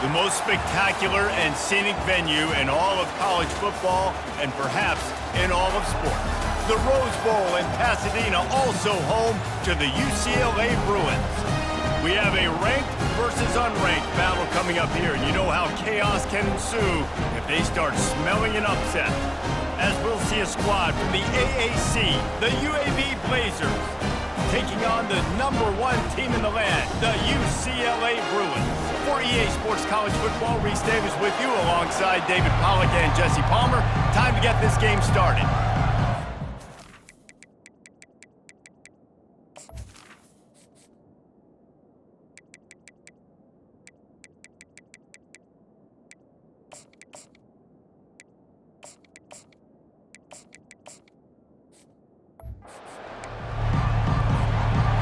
The most spectacular and scenic venue in all of college football and perhaps in all of sports. The Rose Bowl in Pasadena, also home to the UCLA Bruins. We have a ranked versus unranked battle coming up here, and you know how chaos can ensue if they start smelling an upset. As we'll see a squad from the AAC, the UAB Blazers, taking on the #1 team in the land, the UCLA Bruins. For EA Sports College Football, Reese Davis with you alongside David Pollack and Jesse Palmer. Time to get this game started.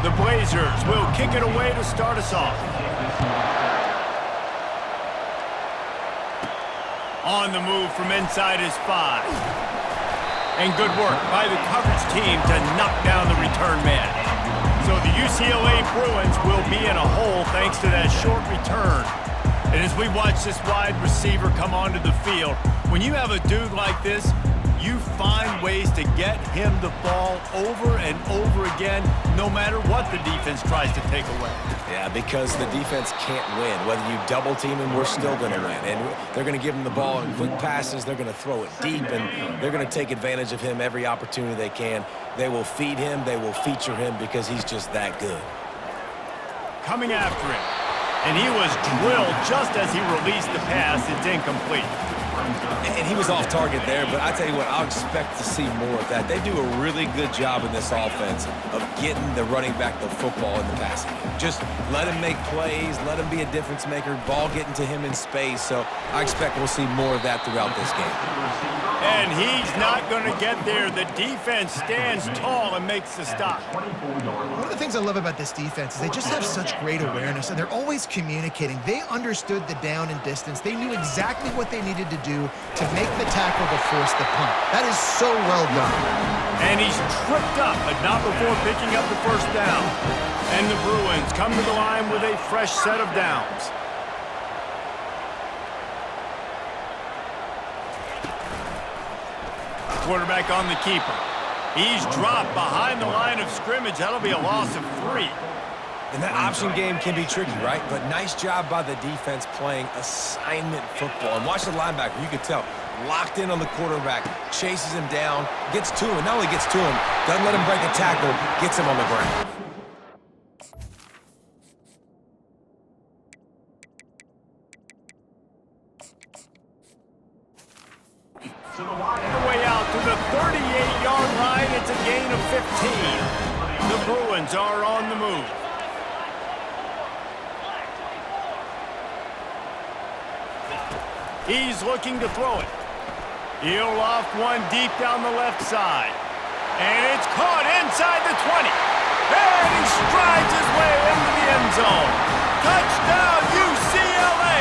The Blazers will kick it away to start us off. On the move from inside his 5. And good work by the coverage team to knock down the return man. So the UCLA Bruins will be in a hole thanks to that short return. And as we watch this wide receiver come onto the field, when you have a dude like this, you find ways to get him the ball over and over again, no matter what the defense tries to take away. Yeah, because the defense can't win. Whether you double team him, we're still going to win. And they're going to give him the ball in quick passes. They're going to throw it deep, and they're going to take advantage of him every opportunity they can. They will feed him. They will feature him because he's just that good. Coming after him. And he was drilled just as he released the pass. It's incomplete. And he was off target there, but I tell you what, I'll expect to see more of that. They do a really good job in this offense of getting the running back the football in the passing game. Just let him make plays, let him be a difference maker, ball getting to him in space. So I expect we'll see more of that throughout this game. And he's not going to get there. The defense stands tall and makes the stop. One of the things I love about this defense is they just have such great awareness, and they're always communicating. They understood the down and distance. They knew exactly what they needed to do to make the tackle to force the punt. That is so well done. And he's tripped up, but not before picking up the first down. And the Bruins come to the line with a fresh set of downs. Quarterback on the keeper. He's dropped behind the line of scrimmage. That'll be a loss of 3. And that option game can be tricky, right? But nice job by the defense playing assignment football. And watch the linebacker. You can tell. Locked in on the quarterback. Chases him down. Gets to him. Not only gets to him, doesn't let him break a tackle. Gets him on the ground. Way out to the 38-yard line. It's a gain of 15. The Bruins are on the move. He's looking to throw it. He'll loft one deep down the left side. And it's caught inside the 20. And he strides his way into the end zone. Touchdown, UCLA!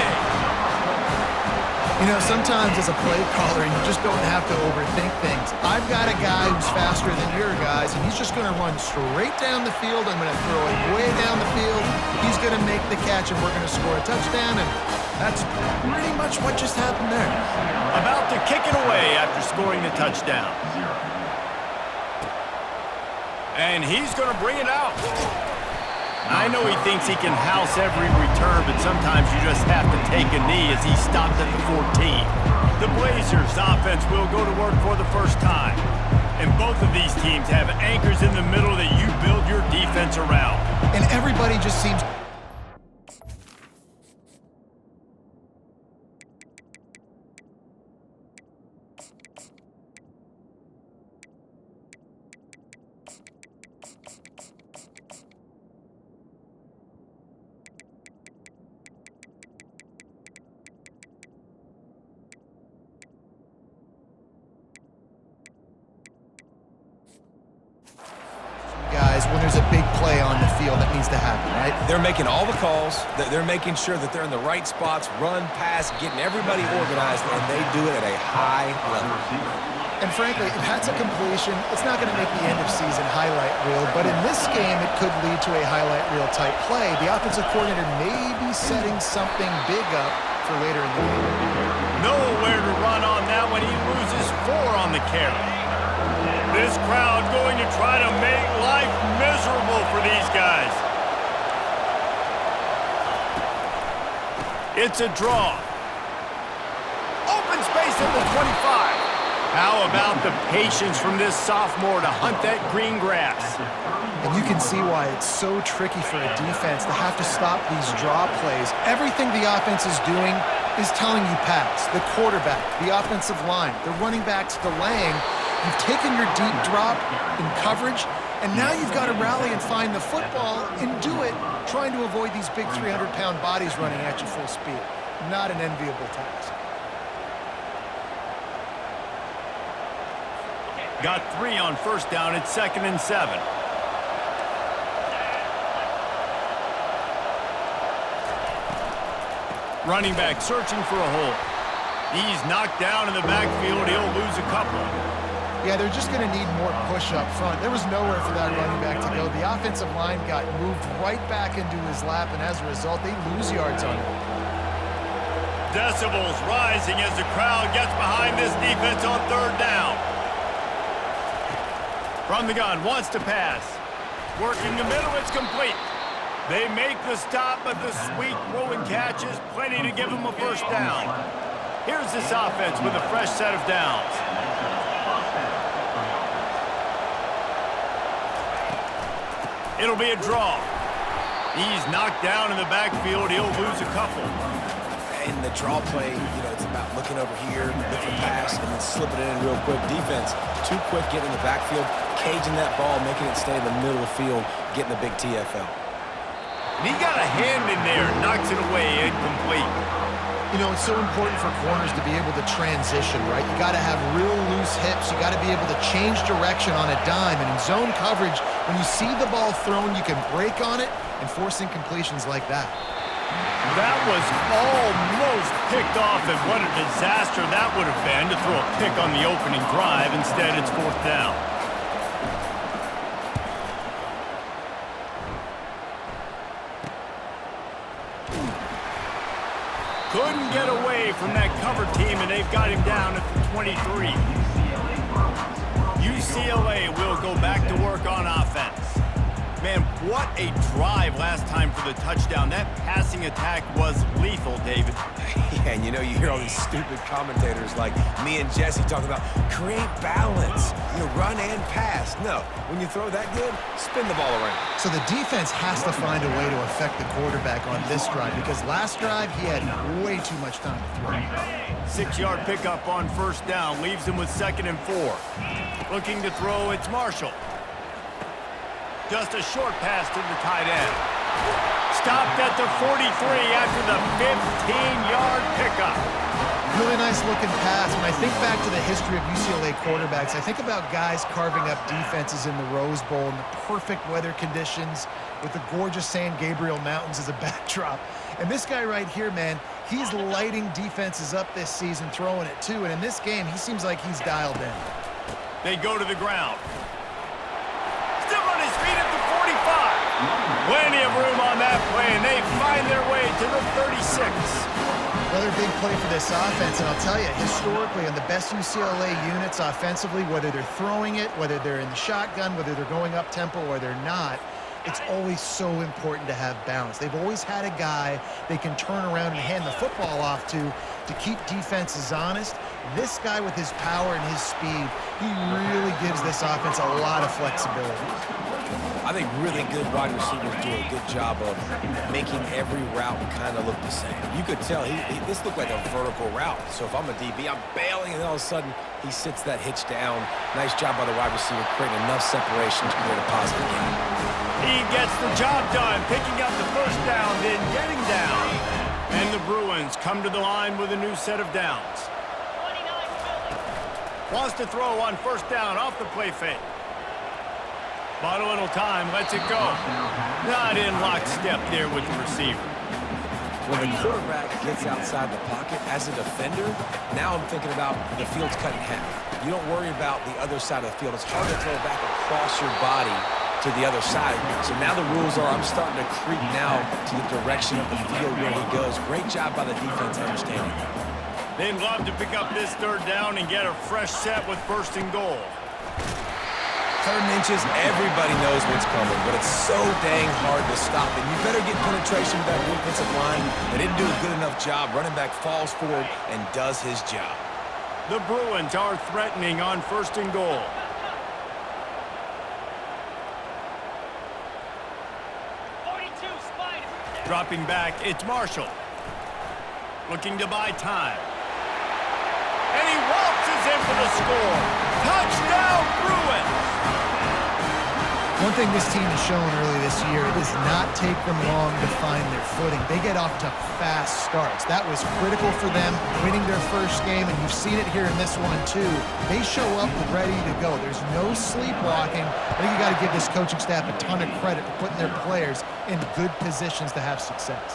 You know, sometimes as a play caller, you just don't have to overthink things. I've got a guy who's faster than your guys, and he's just going to run straight down the field. I'm going to throw it way down the field. He's going to make the catch, and we're going to score a touchdown, and that's pretty much what just happened there. About to kick it away after scoring the touchdown. And he's going to bring it out. I know he thinks he can house every return, but sometimes you just have to take a knee as he stopped at the 14. The Blazers offense will go to work for the first time. And both of these teams have anchors in the middle that you build your defense around. And everybody just seems... guys, when there's a big play on the field that needs to happen, right? They're making all the calls. They're making sure that they're in the right spots, run, pass, getting everybody organized, and they do it at a high level. And frankly, if that's a completion, it's not going to make the end-of-season highlight reel, but in this game, it could lead to a highlight reel type play. The offensive coordinator may be setting something big up for later in the game. Nowhere to run on that one. He loses 4 on the carry. This crowd going to try to make life miserable for these guys. It's a draw. Open space at the 25. How about the patience from this sophomore to hunt that green grass? And you can see why it's so tricky for a defense to have to stop these draw plays. Everything the offense is doing is telling you pass. The quarterback, the offensive line, the running backs delaying. You've taken your deep drop in coverage, and now you've got to rally and find the football and do it, trying to avoid these big 300-pound bodies running at you full speed. Not an enviable task. Got 3 on first down. It's 2nd and 7. Running back searching for a hole. He's knocked down in the backfield. He'll lose a couple. Yeah, they're just going to need more push up front. There was nowhere for that running back to go. The offensive line got moved right back into his lap, and as a result, they lose yards on it. Decibels rising as the crowd gets behind this defense on 3rd down. From the gun, wants to pass. Working the middle, it's complete. They make the stop, but the sweet throw and catch is plenty to give them a first down. Here's this offense with a fresh set of downs. It'll be a draw. He's knocked down in the backfield. He'll lose a couple. In the draw play, it's about looking over here, looking pass, and then slipping it in real quick. Defense, too quick getting in the backfield, caging that ball, making it stay in the middle of the field, getting the big TFL. And he got a hand in there, knocks it away, incomplete. It's so important for corners to be able to transition, right? You got to have real loose hips. You got to be able to change direction on a dime. And in zone coverage, when you see the ball thrown, you can break on it and force incompletions like that. That was almost picked off, and what a disaster that would have been to throw a pick on the opening drive. Instead, it's 4th down. Couldn't get away from that cover team, and they've got him down at the 23. UCLA will go back to work on offense. Man, what a drive last time for the touchdown. That passing attack was lethal, David. Yeah, and you hear all these stupid commentators like me and Jesse talking about create balance, run and pass. No, when you throw that good, spin the ball around. So the defense has to find a way to affect the quarterback on this drive, because last drive he had way too much time to throw. 6-yard pickup on first down leaves him with 2nd and 4. Looking to throw, it's Marshall. Just a short pass to the tight end. Stopped at the 43 after the 15-yard pickup. Really nice looking pass. When I think back to the history of UCLA quarterbacks, I think about guys carving up defenses in the Rose Bowl in the perfect weather conditions with the gorgeous San Gabriel Mountains as a backdrop. And this guy right here, man, he's lighting defenses up this season, throwing it too. And in this game, he seems like he's dialed in. They go to the ground. Still on his feet at the 45. Plenty of room on that play, and they find their way to the 36. Another big play for this offense, and I'll tell you, historically, on the best UCLA units offensively, whether they're throwing it, whether they're in the shotgun, whether they're going up tempo or they're not, it's always so important to have balance. They've always had a guy they can turn around and hand the football off to keep defenses honest. This guy with his power and his speed, he really gives this offense a lot of flexibility. I think really good wide receivers do a good job of making every route kind of look the same. You could tell this looked like a vertical route. So if I'm a DB, I'm bailing, and all of a sudden he sits that hitch down. Nice job by the wide receiver, creating enough separation to create a positive game. He gets the job done, picking up the first down, then getting down. And the Bruins come to the line with a new set of downs. Wants to throw on first down off the play fake. Bought a little time, lets it go. Not in lockstep there with the receiver. When the quarterback gets outside the pocket as a defender, now I'm thinking about the field's cut in half. You don't worry about the other side of the field. It's hard to throw back across your body to to the other side. So now the rules are I'm starting to creep now to the direction of the field where he goes. Great job by the defense understanding that. They'd love to pick up this third down and get a fresh set with 1st and goal. 3rd and inches, everybody knows what's coming, but it's so dang hard to stop. And you better get penetration with that defensive line. They didn't do a good enough job. Running back falls forward and does his job. The Bruins are threatening on 1st and goal. Dropping back, it's Marshall. Looking to buy time. And he waltzes in for the score. Touchdown, Bruins! One thing this team has shown early this year, it does not take them long to find their footing. They get off to fast starts. That was critical for them, winning their first game, and you've seen it here in this one too. They show up ready to go. There's no sleepwalking. I think you got to give this coaching staff a ton of credit for putting their players in good positions to have success.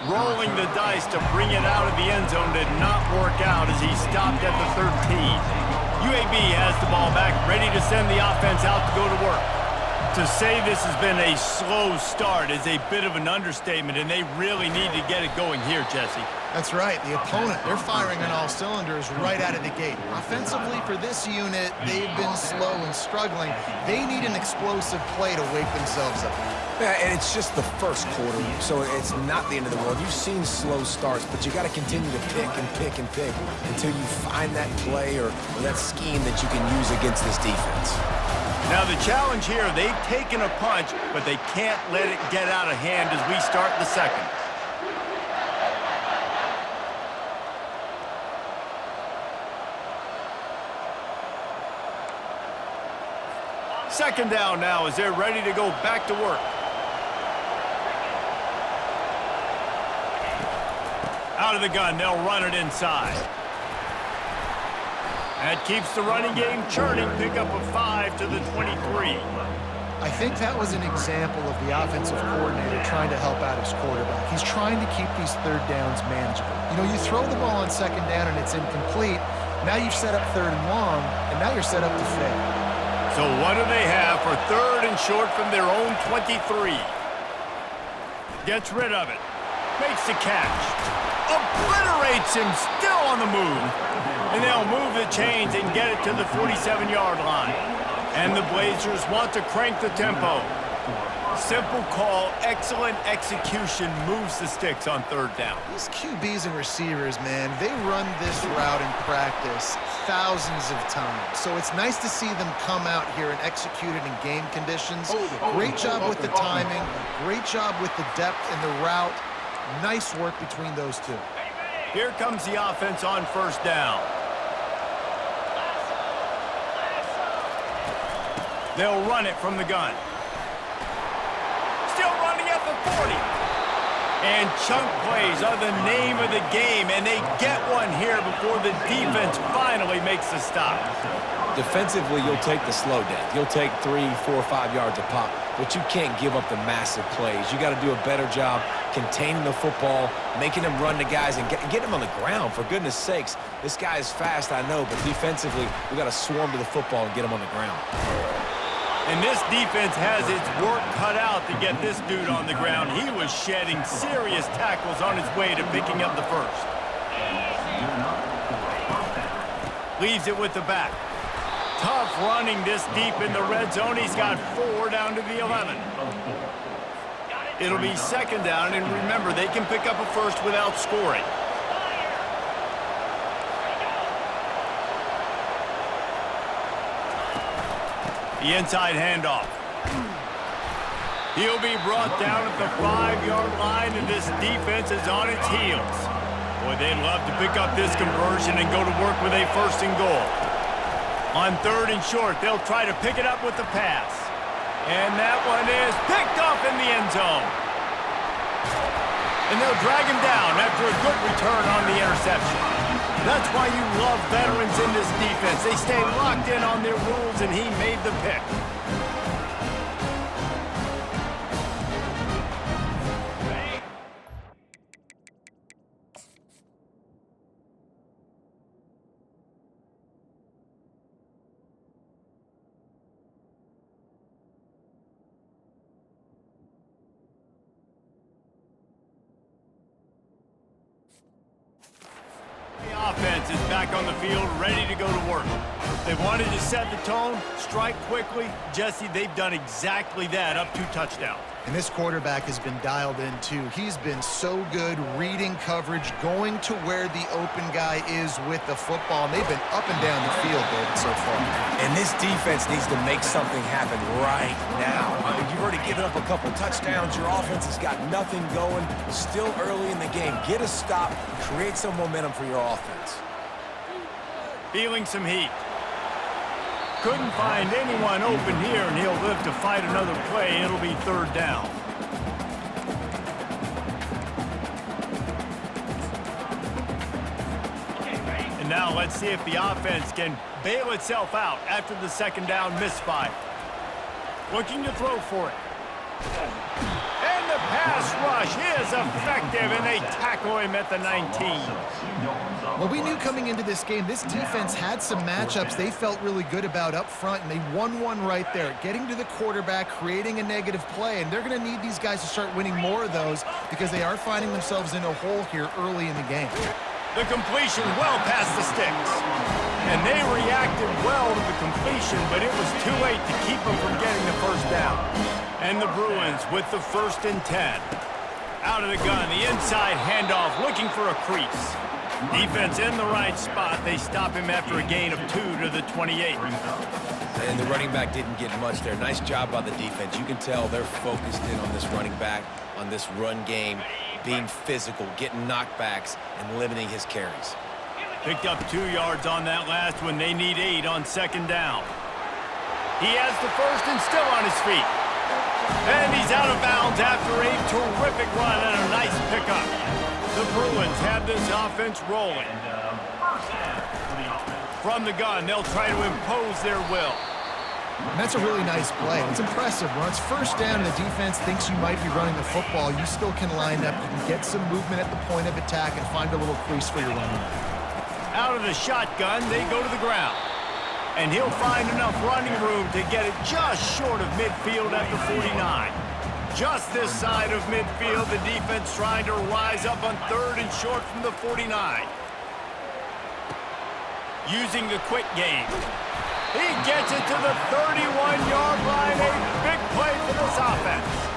Rolling the dice to bring it out of the end zone did not work out as he stopped at the 13. UAB has the ball back, ready to send the offense out to go to work. To say this has been a slow start is a bit of an understatement, and they really need to get it going here, Jesse. That's right. The opponent, they're firing on all cylinders right out of the gate. Offensively, for this unit, they've been slow and struggling. They need an explosive play to wake themselves up. Yeah, and it's just the first quarter, so it's not the end of the world. You've seen slow starts, but you got to continue to pick and pick and pick until you find that play or that scheme that you can use against this defense. Now the challenge here, they've taken a punch, but they can't let it get out of hand as we start the second. Second down now as they're ready to go back to work. Out of the gun, they'll run it inside. That keeps the running game churning. Pick up a 5 to the 23. I think that was an example of the offensive coordinator trying to help out his quarterback. He's trying to keep these third downs manageable. You know, you throw the ball on second down and it's incomplete. Now you've set up 3rd and long, and now you're set up to fail. So what do they have for 3rd and short from their own 23? Gets rid of it. Makes the catch. Obliterates him, still on the move. And they'll move the chains and get it to the 47-yard line. And the Blazers want to crank the tempo. Simple call, excellent execution, moves the sticks on 3rd down. These QBs and receivers, man, they run this route in practice thousands of times. So it's nice to see them come out here and execute it in game conditions. Great job with the timing, great job with the depth and the route. Nice work between those two. Here comes the offense on 1st down. They'll run it from the gun. Still running at the 40. And chunk plays are the name of the game, and they get one here before the defense finally makes the stop. Defensively, you'll take the slow down. You'll take 3, 4, 5 yards a pop, but you can't give up the massive plays. You got to do a better job containing the football, making them run to guys, and get them on the ground. For goodness sakes, this guy is fast, I know, but defensively, we got to swarm to the football and get him on the ground. And this defense has its work cut out to get this dude on the ground. He was shedding serious tackles on his way to picking up the 1st. Leaves it with the back. Tough running this deep in the red zone. He's got 4 down to the 11. It'll be 2nd down, and remember, they can pick up a 1st without scoring. The inside handoff. He'll be brought down at the 5-yard line, and this defense is on its heels. Boy, they'd love to pick up this conversion and go to work with a 1st and goal. On 3rd and short, they'll try to pick it up with the pass. And that one is picked off in the end zone. And they'll drag him down after a good return on the interception. That's why you love veterans in this defense. They stay locked in on their rules, and he made the pick. is back on the field, ready to go to work. They wanted to set the tone, strike quickly. Jesse, they've done exactly that, up 2 touchdowns. And this quarterback has been dialed in, too. He's been so good reading coverage, going to where the open guy is with the football. And they've been up and down the field, David, so far. And this defense needs to make something happen right now. I mean, you've already given up a couple touchdowns. Your offense has got nothing going. Still early in the game. Get a stop. Create some momentum for your offense. Feeling some heat. Couldn't find anyone open here, and he'll live to fight another play. It'll be 3rd down. And now let's see if the offense can bail itself out after the 2nd down misfire. Looking to throw for it. And the pass rush is effective, and they tackle him at the 19. Well, we knew coming into this game, this defense had some matchups they felt really good about up front, and they won one right there, getting to the quarterback, creating a negative play, and they're going to need these guys to start winning more of those because they are finding themselves in a hole here early in the game. The completion well past the sticks. And they reacted well to the completion, but it was too late to keep them from getting the 1st down. And the Bruins with the 1st and 10. Out of the gun, the inside handoff, looking for a crease. Defense in the right spot. They stop him after a gain of 2 to the 28. And the running back didn't get much there. Nice job by the defense. You can tell they're focused in on this running back, on this run game, being physical, getting knockbacks, and limiting his carries. Picked up 2 yards on that last one. They need 8 on 2nd down. He has the 1st and still on his feet. And he's out of bounds after a terrific run and a nice pickup. The Bruins have this offense rolling. From the gun, they'll try to impose their will. And that's a really nice play. It's impressive. When it's 1st down and the defense thinks you might be running the football, you still can line up. You can get some movement at the point of attack and find a little crease for your running back. Out of the shotgun, they go to the ground. And he'll find enough running room to get it just short of midfield at the 49. Just this side of midfield, the defense trying to rise up on 3rd and short from the 49. Using the quick game. He gets it to the 31-yard line. A big play for this offense.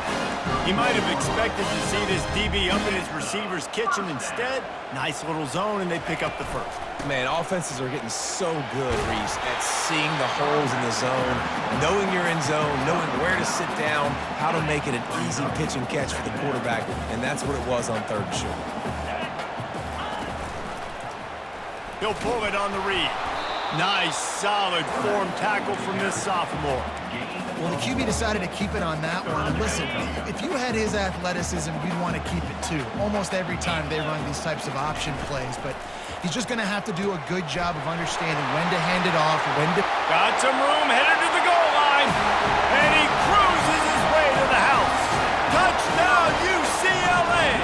He might have expected to see this DB up in his receiver's kitchen. Instead, nice little zone, and they pick up the 1st. Man, offenses are getting so good, Reese, at seeing the holes in the zone, knowing you're in zone, knowing where to sit down, how to make it an easy pitch and catch for the quarterback, and that's what it was on 3rd and short. He'll pull it on the read. Nice, solid form tackle from this sophomore. Well, the QB decided to keep it on that one. And listen, if you had his athleticism, you'd want to keep it too. Almost every time they run these types of option plays. But he's just going to have to do a good job of understanding when to hand it off, when to... Got some room, headed to the goal line. And he cruises his way to the house. Touchdown, UCLA!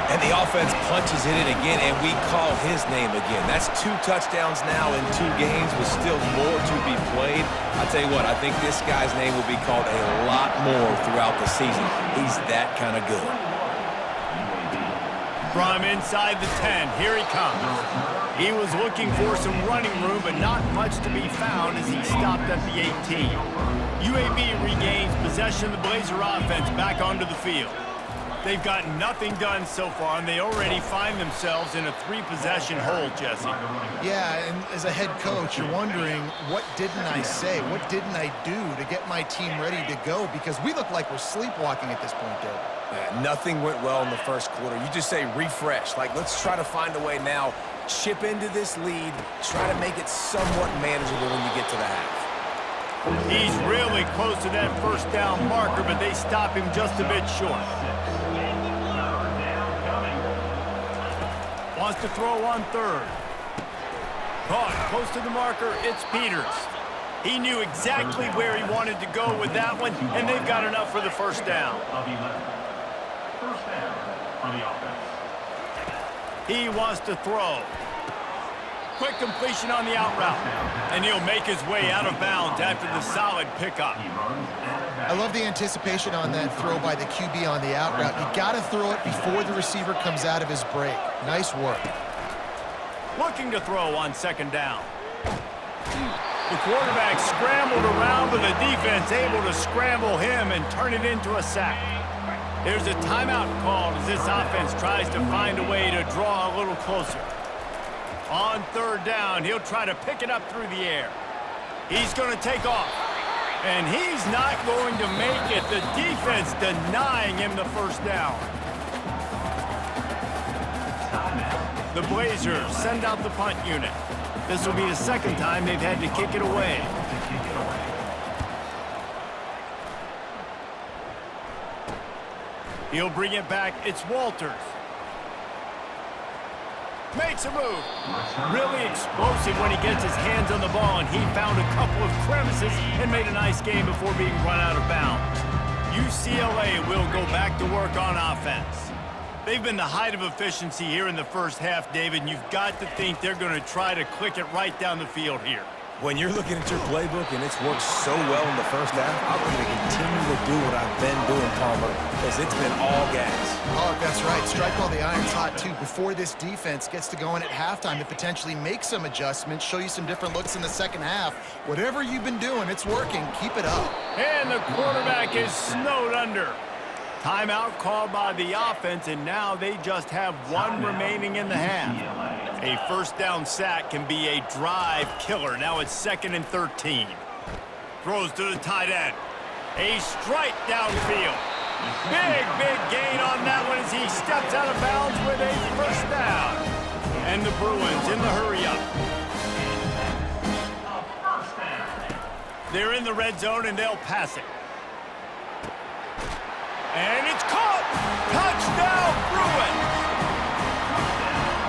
And the offense punches in it again, and we call his name again. That's 2 touchdowns now in 2 games with still more to be played. I tell you what, I think this guy's name will be called a lot more throughout the season. He's that kind of good. From inside the 10, here he comes. He was looking for some running room, but not much to be found as he stopped at the 18. UAB regains possession of the Blazer offense back onto the field. They've gotten nothing done so far, and they already find themselves in a 3-possession hole, Jesse. Yeah, and as a head coach, you're wondering, what didn't I say? What didn't I do to get my team ready to go? Because we look like we're sleepwalking at this point, Dave. Yeah, nothing went well in the 1st quarter. You just say refresh. Like, let's try to find a way now, chip into this lead, try to make it somewhat manageable when you get to the half. He's really close to that 1st down marker, but they stop him just a bit short. Wants to throw on 3rd. Caught close to the marker, it's Peters. He knew exactly where he wanted to go with that one, and they've got enough for the 1st down. He wants to throw. Quick completion on the out route, and he'll make his way out of bounds after the solid pickup. I love the anticipation on that throw by the QB on the out route. You got to throw it before the receiver comes out of his break. Nice work. looking to throw on second down. The quarterback scrambled around, but the defense able to scramble him and turn it into a sack. There's a timeout called as this offense tries to find a way to draw a little closer. On third down, he'll try to pick it up through the air. He's going to take off. And he's not going to make it. The defense denying him the first down. The Blazers send out the punt unit. This will be the second time they've had to kick it away. He'll bring it back. It's Walters. Makes a move. Really explosive when he gets his hands on the ball, and he found a couple of crevices and made a nice game before being run out of bounds. UCLA will go back to work on offense. They've been the height of efficiency here in the first half, David, and you've got to think they're going to try to click it right down the field here. When you're looking at your playbook and it's worked so well in the first half, I'm going to continue to do what I've been doing, Palmer, because it's been all gas. Oh, that's right. Strike while the iron's hot, too, before this defense gets to going at halftime to potentially make some adjustments, show you some different looks in the second half. Whatever you've been doing, it's working. Keep it up. And the quarterback is snowed under. Timeout called by the offense, and now they just have one remaining in the half. A first down sack can be a drive killer. Now it's 2nd and 13. Throws to the tight end. A strike downfield. Big gain on that one as he steps out of bounds with a first down. And the Bruins in the hurry-up. They're in the red zone, and they'll pass it. And it's caught! Touchdown, Bruins!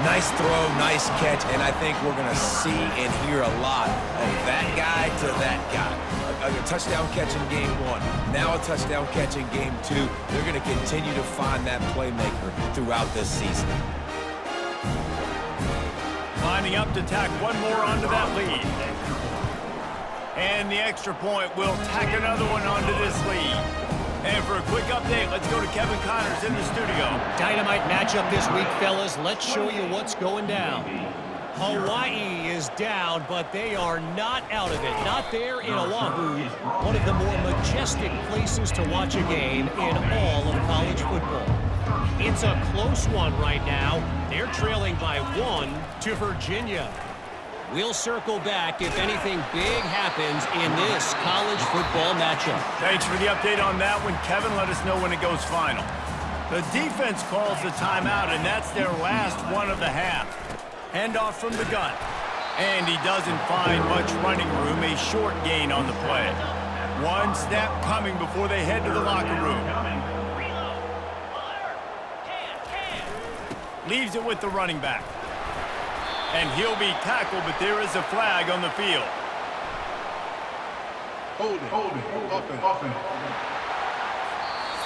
Nice throw, nice catch, and I think we're going to see and hear a lot of that guy to that guy. A touchdown catch in game 1, now a touchdown catch in game 2. They're going to continue to find that playmaker throughout this season. Lining up to tack one more onto that lead. And the extra point will tack another one onto this lead. And for a quick update, let's go to Kevin Connors in the studio. Dynamite matchup this week, fellas. Let's show you what's going down. Hawaii is down, but they are not out of it. Not there in Oahu, one of the more majestic places to watch a game in all of college football. It's a close one right now. They're trailing by 1 to Virginia. We'll circle back if anything big happens in this college football matchup. Thanks for the update on that one, Kevin. Let us know when it goes final. The defense calls the timeout, and that's their last one of the half. Handoff from the gun. And he doesn't find much running room, a short gain on the play. One snap coming before they head to the locker room. Leaves it with the running back. And he'll be tackled, but there is a flag on the field. Hold it, offense.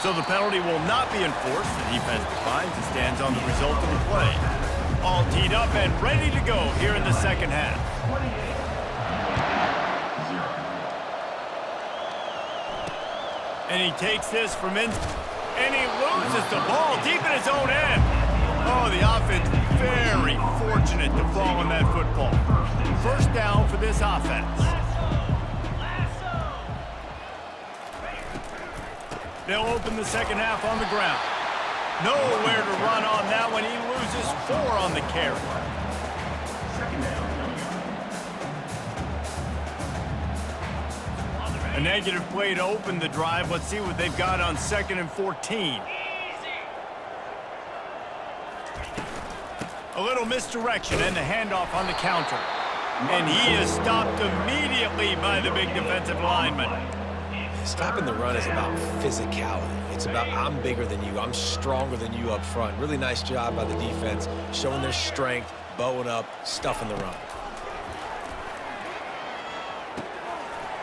So the penalty will not be enforced. The defense declines and stands on the result of the play. All teed up and ready to go here in the second half. And he takes this from in, and he loses the ball deep in his own end. Oh, the offense very fortunate to fall on that football. First down for this offense. They'll open the second half on the ground. Nowhere to run on that one. He loses 4 on the carry. A negative play to open the drive. Let's see what they've got on 2nd and 14. A little misdirection and the handoff on the counter. And he is stopped immediately by the big defensive lineman. Stopping the run is about physicality. It's about I'm bigger than you. I'm stronger than you up front. Really nice job by the defense, showing their strength, bowing up, stuffing the run.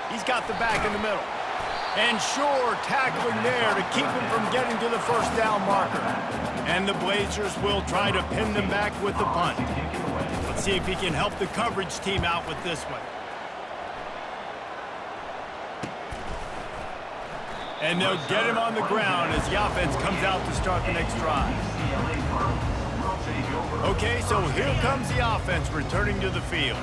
He's got the back in the middle. And sure, tackling there to keep him from getting to the first down marker. And the Blazers will try to pin them back with the punt. Let's see if he can help the coverage team out with this one. And they'll get him on the ground as the offense comes out to start the next drive. Okay, so here comes the offense returning to the field.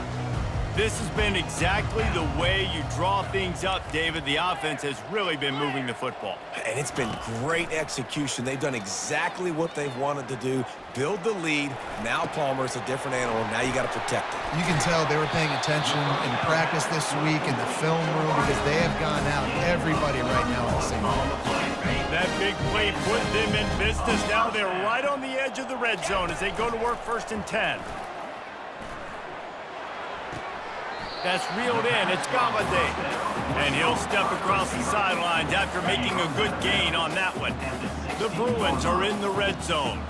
This has been exactly the way you draw things up, David. The offense has really been moving the football. And it's been great execution. They've done exactly what they've wanted to do. Build the lead. Now Palmer's a different animal. Now you got to protect it. You can tell they were paying attention in practice this week in the film room because they have gone out everybody right now in the same room. That big play put them in business. Now they're right on the edge of the red zone as they go to work 1st and 10. That's reeled in. It's Galladay. And he'll step across the sidelines after making a good gain on that one. The Bruins are in the red zone.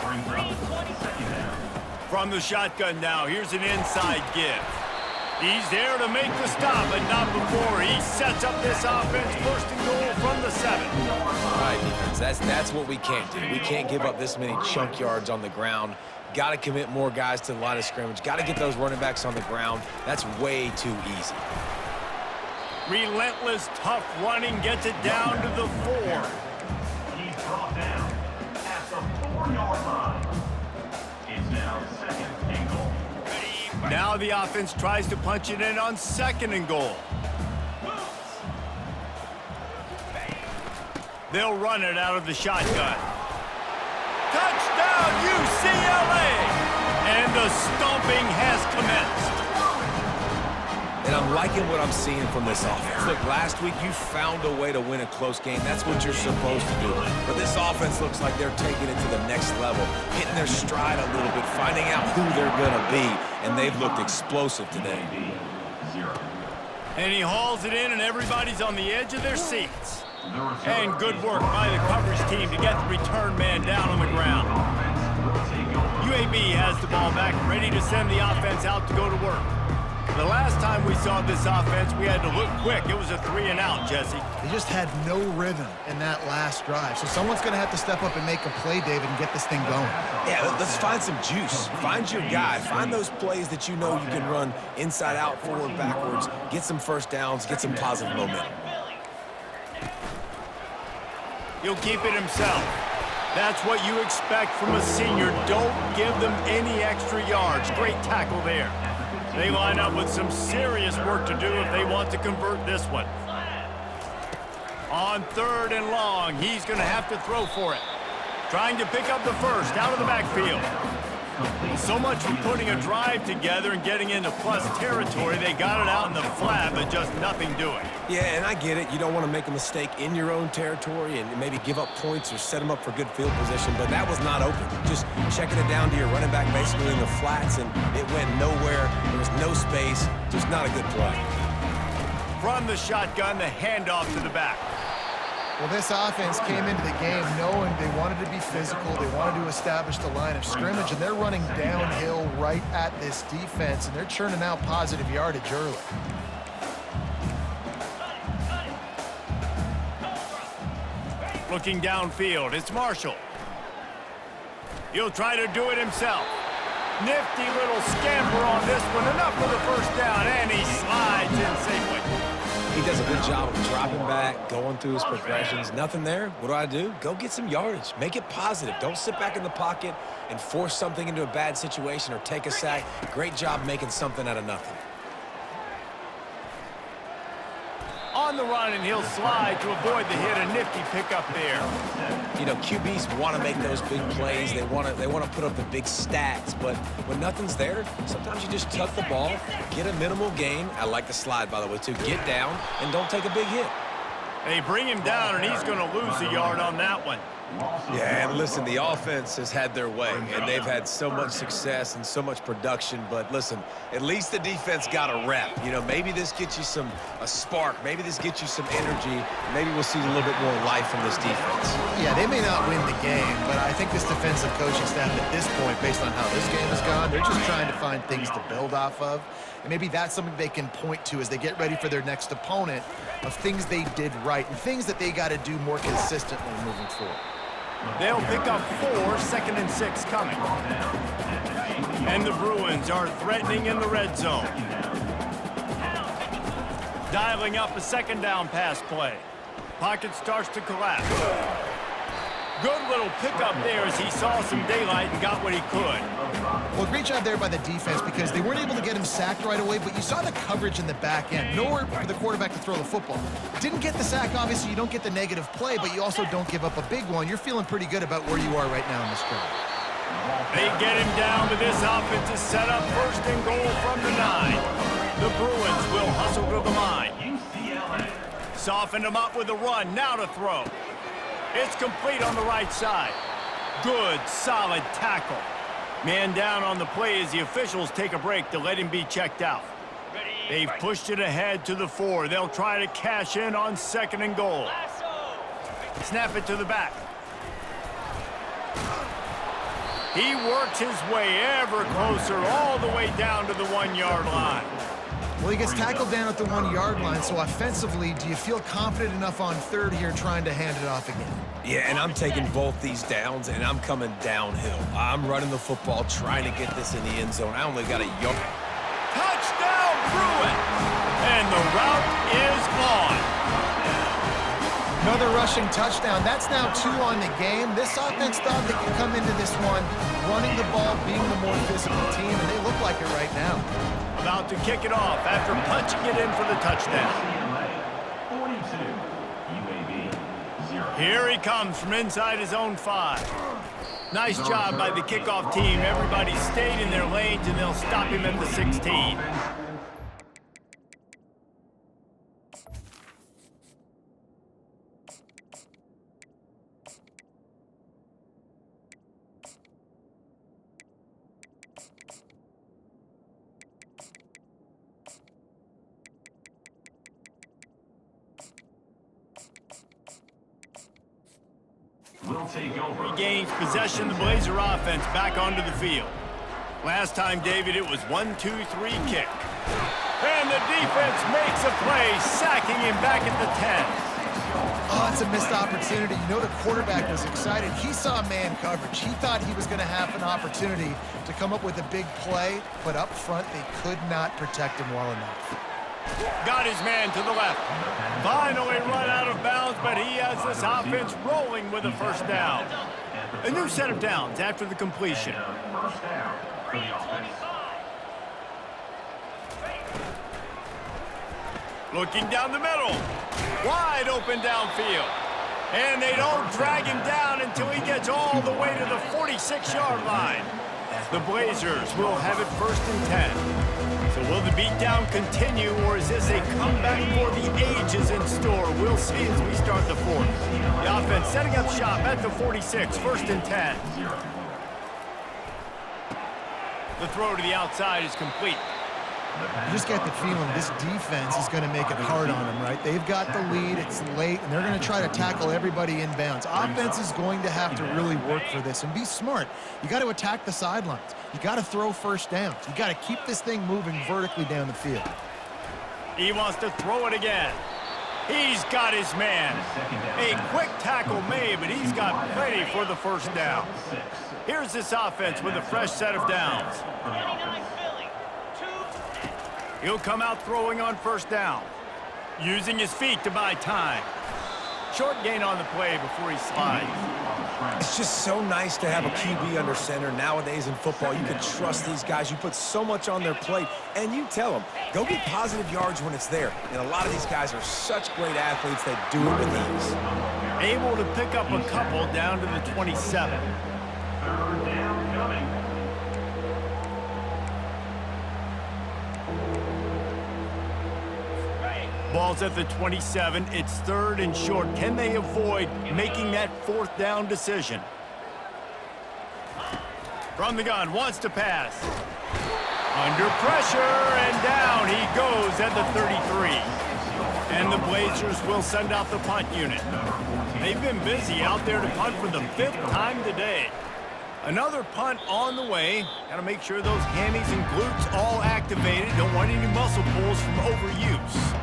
From the shotgun now, here's an inside give. He's there to make the stop, but not before. He sets up this offense 1st and goal from the 7. All right, defense, that's what we can't do. We can't give up this many chunk yards on the ground. Got to commit more guys to the line of scrimmage. Got to get those running backs on the ground. That's way too easy. Relentless, tough running gets it down to the 4. He's brought down at the 4-yard line. It's now 2nd and goal. Now the offense tries to punch it in on 2nd and goal. They'll run it out of the shotgun. Touchdown, UCLA! And the stomping has commenced. And I'm liking what I'm seeing from this offense. Look, last week you found a way to win a close game. That's what you're supposed to do. But this offense looks like they're taking it to the next level, hitting their stride a little bit, finding out who they're going to be. And they've looked explosive today. And he hauls it in, and everybody's on the edge of their seats. And good work by the coverage team to get the return man down on the ground. UAB has the ball back, ready to send the offense out to go to work. The last time we saw this offense, we had to look quick. It was a 3-and-out, Jesse. They just had no rhythm in that last drive. So someone's going to have to step up and make a play, David, and get this thing going. Yeah, let's find some juice. Find your guy. Find those plays that you know you can run inside out, forward, backwards. Get some first downs. Get some positive momentum. He'll keep it himself. That's what you expect from a senior. Don't give them any extra yards. Great tackle there. They line up with some serious work to do if they want to convert this one. On 3rd and long, he's going to have to throw for it. Trying to pick up the first out of the backfield. So much for putting a drive together and getting into plus territory. They got it out in the flat, but just nothing doing. Yeah, and I get it. You don't want to make a mistake in your own territory and maybe give up points or set them up for good field position, but that was not open. Just checking it down to your running back basically in the flats, and it went nowhere. There was no space. Just not a good play. From the shotgun, the handoff to the back. Well, this offense came into the game knowing they wanted to be physical, they wanted to establish the line of scrimmage, and they're running downhill right at this defense, and they're churning out positive yardage early. Looking downfield, it's Marshall. He'll try to do it himself. Nifty little scamper on this one, enough for the first down, and he slides in safely. He does a good job of dropping back, going through his progressions. Nothing there. What do? Go get some yardage. Make it positive. Don't sit back in the pocket and force something into a bad situation or take a sack. Great job making something out of nothing. On the run, and he'll slide to avoid the hit. A nifty pickup there. You know, QBs want to make those big plays. They want to put up the big stats. But when nothing's there, sometimes you just tuck the ball, get a minimal gain. I like the slide, by the way, too. Get down and don't take a big hit. They bring him down, and he's going to lose a yard on that one. Yeah, and listen, the offense has had their way, and they've had so much success and so much production. But listen, at least the defense got a rep. You know, maybe this gets you a spark. Maybe this gets you some energy. Maybe we'll see a little bit more life from this defense. Yeah, they may not win the game, but I think this defensive coaching staff at this point, based on how this game has gone, they're just trying to find things to build off of. And maybe that's something they can point to as they get ready for their next opponent of things they did right and things that they got to do more consistently moving forward. They'll pick up 4, 2nd and 6 coming. And the Bruins are threatening in the red zone. Dialing up a 2nd down pass play. Pocket starts to collapse. Good little pickup there as he saw some daylight and got what he could. Well, great job there by the defense because they weren't able to get him sacked right away, but you saw the coverage in the back end. Nowhere for the quarterback to throw the football. Didn't get the sack, obviously. You don't get the negative play, but you also don't give up a big one. You're feeling pretty good about where you are right now in this drive. They get him down, but this offense is set up first and goal from the 9. The Bruins will hustle to the line. UCLA. Softened him up with a run. Now to throw. It's complete on the right side. Good, solid tackle. Man down on the play as the officials take a break to let him be checked out. They've pushed it ahead to the 4. They'll try to cash in on 2nd and goal. Snap it to the back. He works his way ever closer all the way down to the 1-yard line. Well, he gets tackled down at the 1-yard line, so offensively, do you feel confident enough on 3rd here trying to hand it off again? Yeah, and I'm taking both these downs, and I'm coming downhill. I'm running the football, trying to get this in the end zone. I only got a yard. Touchdown, Bruins! And the route is on. Another rushing touchdown. That's now 2 on the game. This offense thought they could come into this one running the ball, being the more physical team, and they look like it right now. About to kick it off after punching it in for the touchdown. UCLA 42. UAB 0. Here he comes from inside his own 5. Nice job by the kickoff team. Everybody stayed in their lanes, and they'll stop him at the 16. Will take over. Regains possession, the Blazer offense back onto the field. Last time, David, it was 1-2-3 kick. And the defense makes a play, sacking him back at the 10. Oh, it's a missed opportunity. You know the quarterback was excited. He saw man coverage. He thought he was going to have an opportunity to come up with a big play, but up front, they could not protect him well enough. Got his man to the left. Finally run out of bounds, but he has this offense rolling with a first down. A new set of downs after the completion. First down for the offense. Looking down the middle. Wide open downfield. And they don't drag him down until he gets all the way to the 46-yard line. The Blazers will have it 1st and 10. So will the beatdown continue, or is this a comeback for the ages in store? We'll see as we start the 4th. The offense setting up shop at the 46, 1st and 10. The throw to the outside is complete. You just get the feeling this defense is going to make it hard on them, right? They've got the lead, it's late, and they're going to try to tackle everybody inbounds. Offense is going to have to really work for this and be smart. You got to attack the sidelines. You got to throw first downs. You got to keep this thing moving vertically down the field. He wants to throw it again. He's got his man. A quick tackle made, but he's got plenty for the first down. Here's this offense with a fresh set of downs. He'll come out throwing on first down, using his feet to buy time. Short gain on the play before he slides. It's just so nice to have a QB under center. Nowadays in football, you can trust these guys. You put so much on their plate, and you tell them, go get positive yards when it's there. And a lot of these guys are such great athletes that do it with ease. Able to pick up a couple down to the 27. 3rd down coming. Ball's at the 27. It's 3rd and short. Can they avoid making that 4th down decision? From the gun, wants to pass. Under pressure, and down he goes at the 33. And the Blazers will send out the punt unit. They've been busy out there to punt for the 5th time today. Another punt on the way. Got to make sure those hammies and glutes all activated. Don't want any muscle pulls from overuse.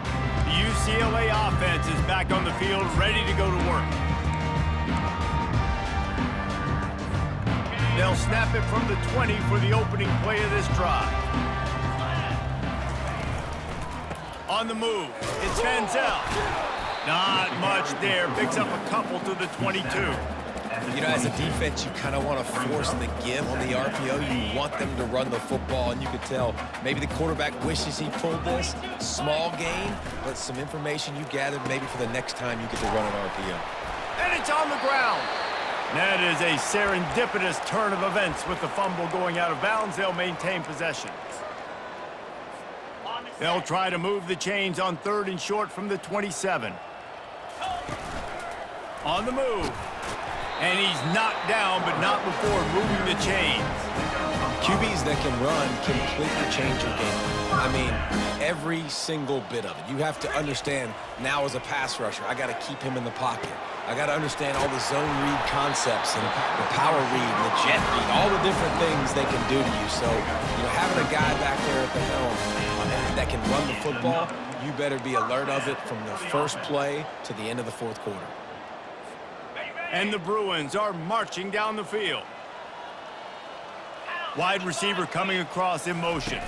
The UCLA offense is back on the field, ready to go to work. They'll snap it from the 20 for the opening play of this drive. On the move, it's Manziel. Not much there, picks up a couple to the 22. You know, as a defense, you kind of want to force the give on the RPO. You want them to run the football, and you could tell maybe the quarterback wishes he pulled this. Small gain, but some information you gathered maybe for the next time you get to run an RPO. And it's on the ground. That is a serendipitous turn of events with the fumble going out of bounds. They'll maintain possession. They'll try to move the chains on 3rd and short from the 27. On the move. And he's knocked down, but not before moving the chains. QBs that can run completely change your game. I mean, every single bit of it. You have to understand now as a pass rusher, I got to keep him in the pocket. I got to understand all the zone read concepts and the power read and the jet read, all the different things they can do to you. So, you know, having a guy back there at the helm that can run the football, you better be alert of it from the first play to the end of the 4th quarter. And the Bruins are marching down the field. Wide receiver coming across in motion.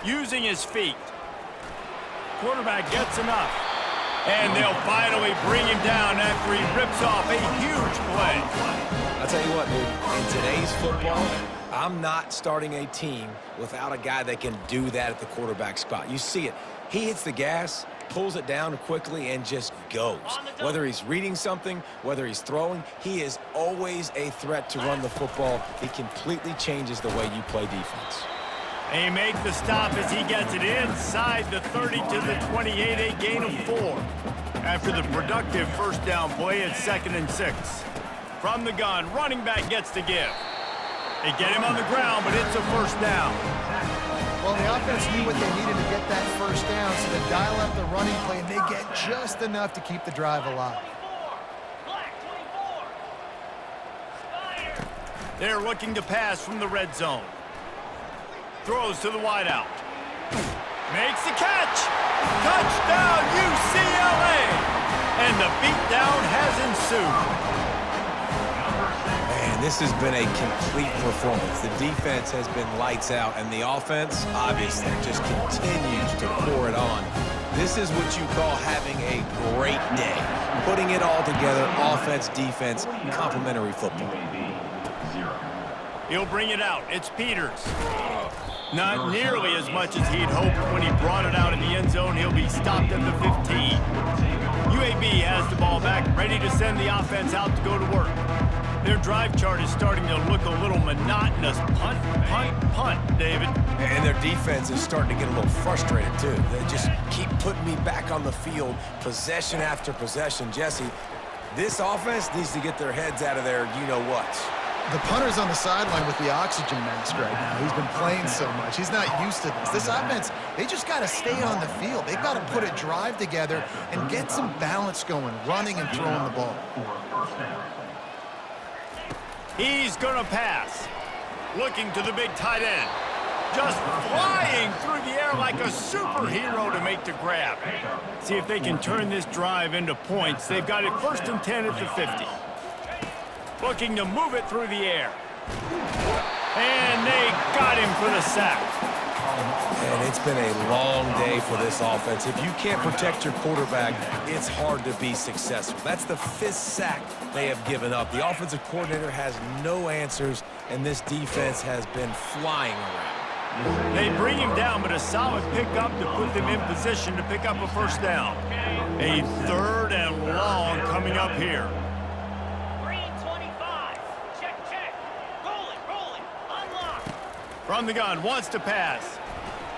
Using his feet. Quarterback gets enough. And they'll finally bring him down after he rips off a huge play. I'll tell you what, dude, in today's football, I'm not starting a team without a guy that can do that at the quarterback spot. You see it. He hits the gas, pulls it down quickly, and just goes. Whether he's reading something, whether he's throwing, he is always a threat to run the football. He completely changes the way you play defense. They make the stop as he gets it inside the 30 to the 28, a gain of 4. After the productive first down play at 2nd and 6. From the gun, running back gets the give. They get him on the ground, but it's a first down. Well, the offense knew what they needed to get that first down, so they dial up the running play, and they get just enough to keep the drive alive. They're looking to pass from the red zone. Throws to the wideout. Makes the catch. Touchdown, UCLA! And the beatdown has ensued. Man, this has been a complete performance. The defense has been lights out, and the offense, obviously, just continues to pour it on. This is what you call having a great day. Putting it all together, offense, defense, complementary football. He'll bring it out. It's Peters. Not nearly as much as he'd hoped when he brought it out in the end zone. He'll be stopped at the 15. UAB has the ball back, ready to send the offense out to go to work. Their drive chart is starting to look a little monotonous. Punt, punt, punt, David. And their defense is starting to get a little frustrated, too. They just keep putting me back on the field, possession after possession. Jesse, this offense needs to get their heads out of their you-know-what. The punter's on the sideline with the oxygen mask right now. He's been playing so much. He's not used to this. This offense, they just got to stay on the field. They've got to put a drive together and get some balance going, running and throwing the ball. He's going to pass. Looking to the big tight end. Just flying through the air like a superhero to make the grab. See if they can turn this drive into points. They've got it 1st and 10 at the 50. Looking to move it through the air. And they got him for the sack. And it's been a long day for this offense. If you can't protect your quarterback, it's hard to be successful. That's the 5th sack they have given up. The offensive coordinator has no answers, and this defense has been flying around. They bring him down, but a solid pickup to put them in position to pick up a first down. A 3rd and long coming up here. From the gun, wants to pass.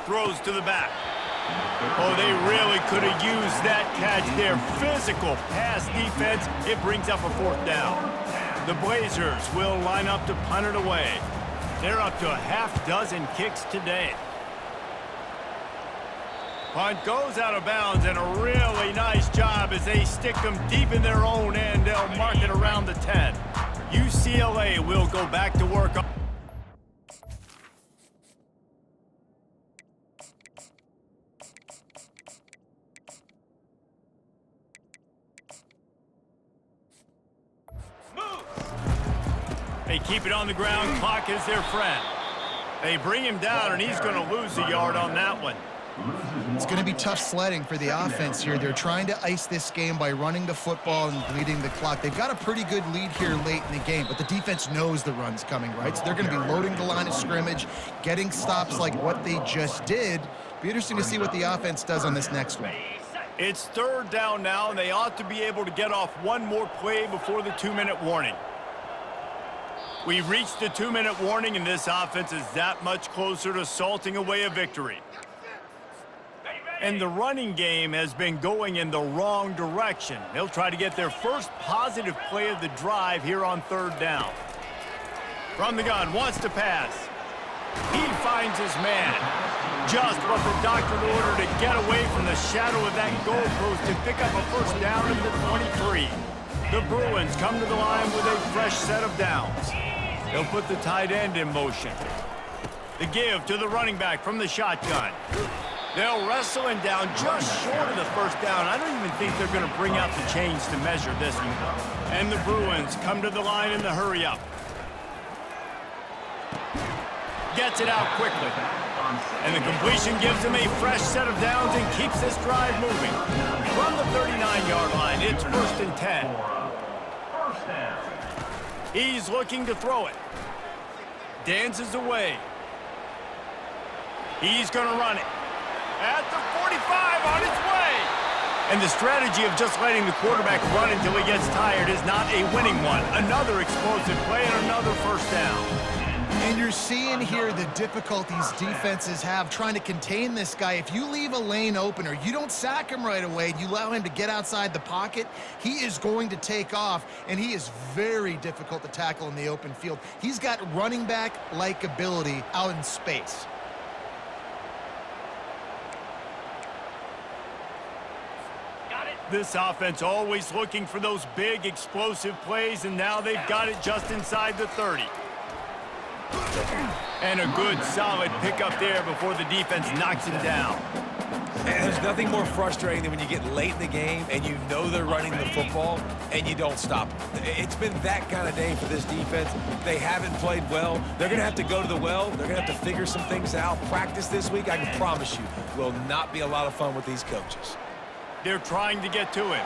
Throws to the back. Oh, they really could have used that catch there. Physical pass defense. It brings up a 4th down. The Blazers will line up to punt it away. They're up to a half-dozen kicks today. Punt goes out of bounds, and a really nice job as they stick them deep in their own end. They'll mark it around the 10. UCLA will go back to work. They keep it on the ground. Clock is their friend. They bring him down, and he's going to lose a yard on that one. It's going to be tough sledding for the offense here. They're trying to ice this game by running the football and bleeding the clock. They've got a pretty good lead here late in the game, but the defense knows the run's coming, right? So they're going to be loading the line of scrimmage, getting stops like what they just did. Be interesting to see what the offense does on this next one. It's third down now, and they ought to be able to get off one more play before the 2-minute warning. We've reached the 2-minute warning, and this offense is that much closer to salting away a victory. And the running game has been going in the wrong direction. They'll try to get their first positive play of the drive here on third down. From the gun, wants to pass. He finds his man. Just what the doctor ordered to get away from the shadow of that goalpost and pick up a first down at the 23. The Bruins come to the line with a fresh set of downs. They'll put the tight end in motion. The give to the running back from the shotgun. They'll wrestle him down just short of the first down. I don't even think they're going to bring out the chains to measure this one. And the Bruins come to the line in the hurry-up. Gets it out quickly. And the completion gives him a fresh set of downs and keeps this drive moving. From the 39-yard line, it's 1st and 10. He's looking to throw it. Dances away. He's going to run it. At the 45 on its way. And the strategy of just letting the quarterback run until he gets tired is not a winning one. Another explosive play and another first down. And you're seeing here the difficulties defenses have trying to contain this guy. If you leave a lane open or you don't sack him right away, you allow him to get outside the pocket, he is going to take off, and he is very difficult to tackle in the open field. He's got running back-like ability out in space. This offense always looking for those big, explosive plays, and now they've got it just inside the 30. And a good, solid pickup there before the defense knocks him down. And there's nothing more frustrating than when you get late in the game and you know they're running the football and you don't stop them. It's been that kind of day for this defense. They haven't played well. They're going to have to go to the well. They're going to have to figure some things out. Practice this week, I can promise you, will not be a lot of fun with these coaches. They're trying to get to him.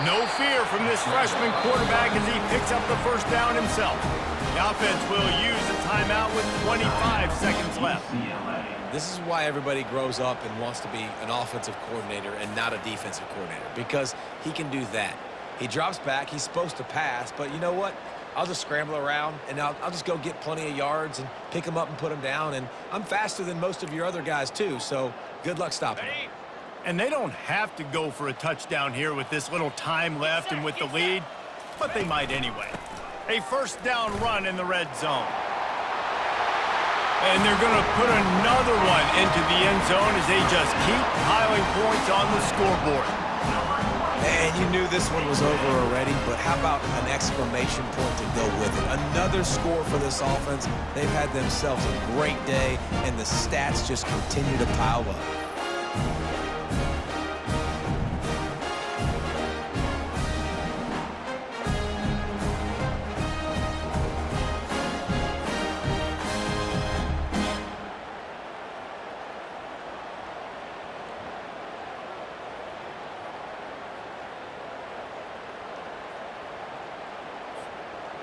No fear from this freshman quarterback as he picks up the first down himself. The offense will use a timeout with 25 seconds left. This is why everybody grows up and wants to be an offensive coordinator and not a defensive coordinator, because he can do that. He drops back. He's supposed to pass, but you know what? I'll just scramble around, and I'll just go get plenty of yards and pick them up and put them down, and I'm faster than most of your other guys, too, so good luck stopping him. And they don't have to go for a touchdown here with this little time left and with the lead, but they might anyway. A first down run in the red zone. And they're going to put another one into the end zone as they just keep piling points on the scoreboard. And you knew this one was over already, but how about an exclamation point to go with it? Another score for this offense. They've had themselves a great day, and the stats just continue to pile up.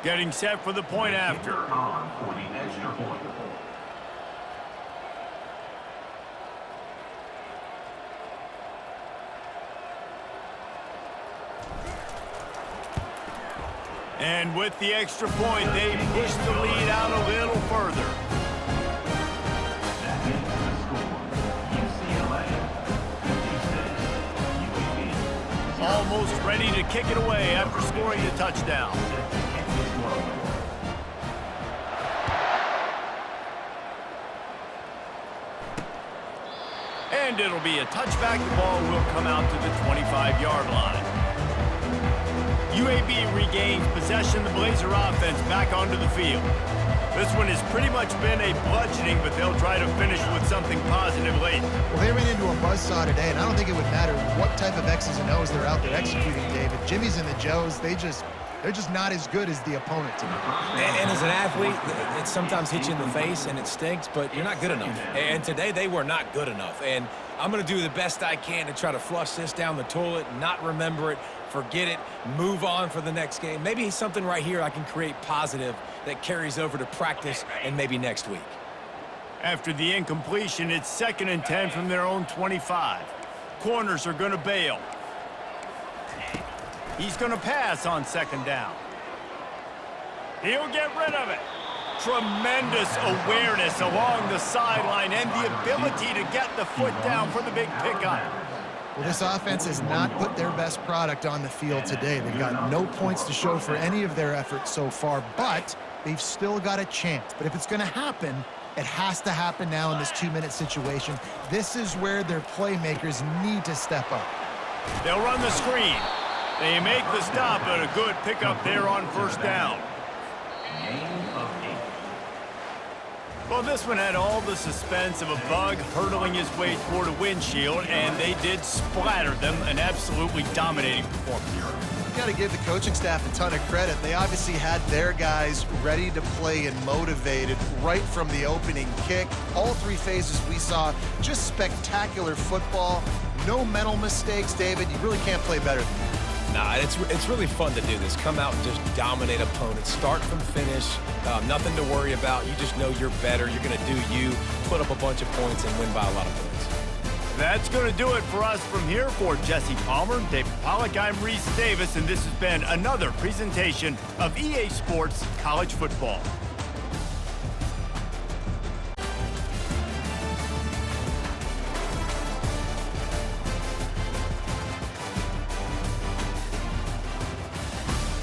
Getting set for the point after. On for the extra point. And with the extra point, they push the lead out a little further. That gets the score. UCLA 56, UAB. Almost ready to kick it away after scoring the touchdown. And it'll be a touchback. The ball will come out to the 25-yard line. UAB regains possession. The Blazer offense back onto the field. This one has pretty much been a bludgeoning, but they'll try to finish with something positive late. Well, they ran into a buzzsaw today, and I don't think it would matter what type of X's and O's they're out there executing, David. Jimmy's and the Joes, they just They're just not as good as the opponent to me. And as an athlete, it sometimes hits you in the face and it stinks, but you're not good enough. And today they were not good enough. And I'm going to do the best I can to try to flush this down the toilet, not remember it, forget it, move on for the next game. Maybe something right here I can create positive that carries over to practice and maybe next week. After the incompletion, it's 2nd and 10 from their own 25. Corners are going to bail. He's going to pass on 2nd down. He'll get rid of it. Tremendous awareness along the sideline and the ability to get the foot down for the big pickup. Well, this offense has not put their best product on the field today. They've got no points to show for any of their efforts so far, but they've still got a chance. But if it's going to happen, it has to happen now in this 2-minute situation. This is where their playmakers need to step up. They'll run the screen. They make the stop, but a good pickup there on 1st down. Well, this one had all the suspense of a bug hurtling his way toward a windshield, and they did splatter them, an absolutely dominating performance. You got to give the coaching staff a ton of credit. They obviously had their guys ready to play and motivated right from the opening kick. All 3 phases we saw, just spectacular football. No mental mistakes, David. You really can't play better than that. Nah, it's really fun to do this. Come out and just dominate opponents. Start from finish. Nothing to worry about. You just know you're better. You're going to do you, put up a bunch of points, and win by a lot of points. That's going to do it for us from here. For Jesse Palmer, David Pollack, I'm Reese Davis, and this has been another presentation of EA Sports College Football.